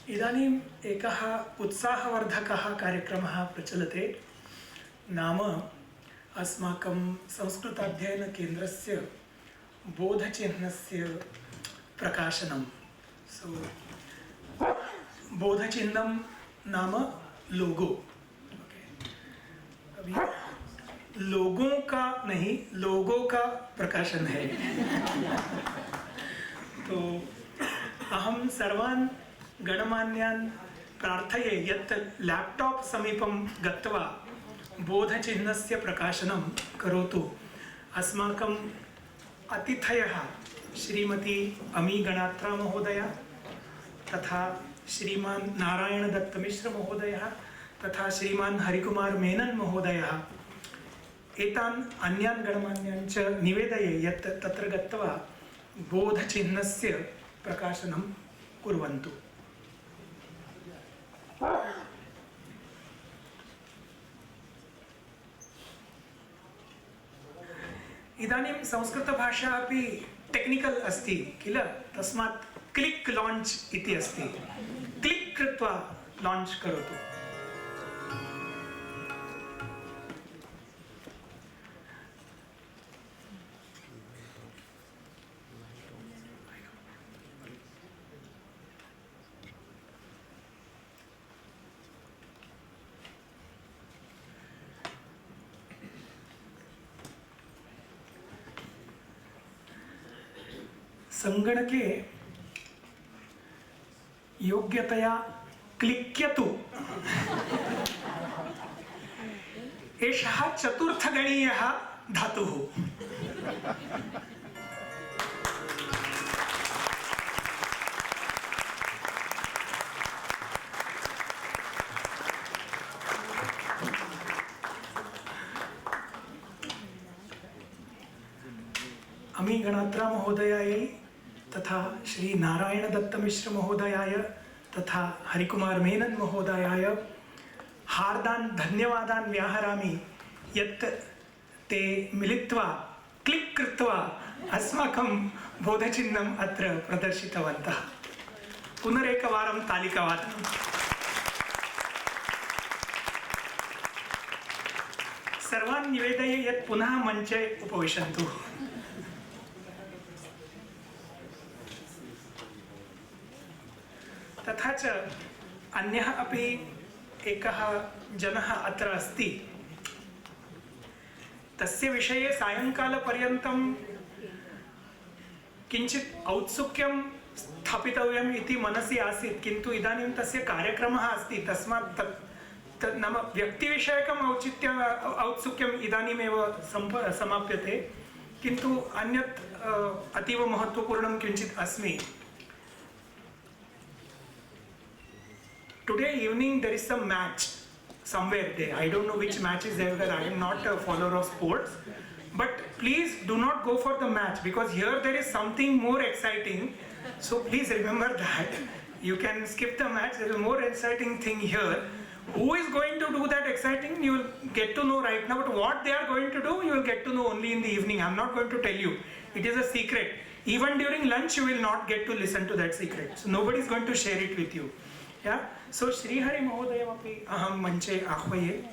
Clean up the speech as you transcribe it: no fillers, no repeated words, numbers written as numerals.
इदानीम् एकः उत्साहवर्धकः कार्यक्रमः प्रचलते। नाम अस्माकं संस्कृताध्ययनकेन्द्रस्य बोधचिह्नस्य प्रकाशनं। बोधचिह्नं नाम लोगो। अभी लोगों का नहीं, लोगों का प्रकाशन है। तो अहं सर्वान् गणमान्यान् प्रार्थये यत् लैपटॉप समीपं गत्वा बोधचिह्नस्य प्रकाशनं करोतु। अस्माकं अतिथयः श्रीमती अमी गणात्रा महोदया तथा श्रीमान नारायण दत्त मिश्र महोदयः तथा श्रीमान हरिकुमार मेनन महोदयः एतान् अन्यान् गणमान्यान् च निवेदये यत् तत्र गत्वा बोधचिह्नस्य प्रकाशनं कुर्वन्तु। इदानीं संस्कृतभाषा अपि टेक्निकल अस्ति किल, तस्मात् क्लिक लॉन्च इति अस्ति। क्लिक कृत्वा लॉन्च करोतु। संगणके योग्यतया क्लिक्यतु एषः चतुर्थगणीयः धातुः। अमी गणात्रा महोदयायै तथा श्री नारायण दत्त मिश्र महोदयाय तथा हरिकुमार मेनन महोदयाय हार्दान् धन्यवादान् व्याहरामि यत् ते मिलित्वा क्लिक कृत्वा अस्माकं बोधचिह्नम् अत्र प्रदर्शितवन्तः। पुनरेकवारं तालिकावादनम्। सर्वान् निवेदये यत् पुनः मञ्चे उपविशन्तु। तथा च अन्यः अपि एकः जनः अत्र अस्ति। तस्य विषये सायंकालपर्यन्तं किञ्चित् औत्सुक्यं स्थापितव्यम् इति मनसि आसीत्, किन्तु इदानीं तस्य कार्यक्रमः अस्ति, तस्मात् तत् नाम व्यक्तिविषयकम् औत्सुक्यम् इदानीमेव समाप्यते, किन्तु अन्यत् अतीव महत्त्वपूर्णं किञ्चित् अस्मि। Today evening there is some match somewhere there. I don't know which match is there because I am not a follower of sports. But please do not go for the match because here there is something more exciting. So please remember that. You can skip the match. There is a more exciting thing here. Who is going to do that exciting? You will get to know right now. But what they are going to do, you will get to know only in the evening. I am not going to tell you. It is a secret. Even during lunch, you will not get to listen to that secret. So nobody is going to share it with you. Yeah. So Sri Hari Mahodayam api aham manche ahvaye.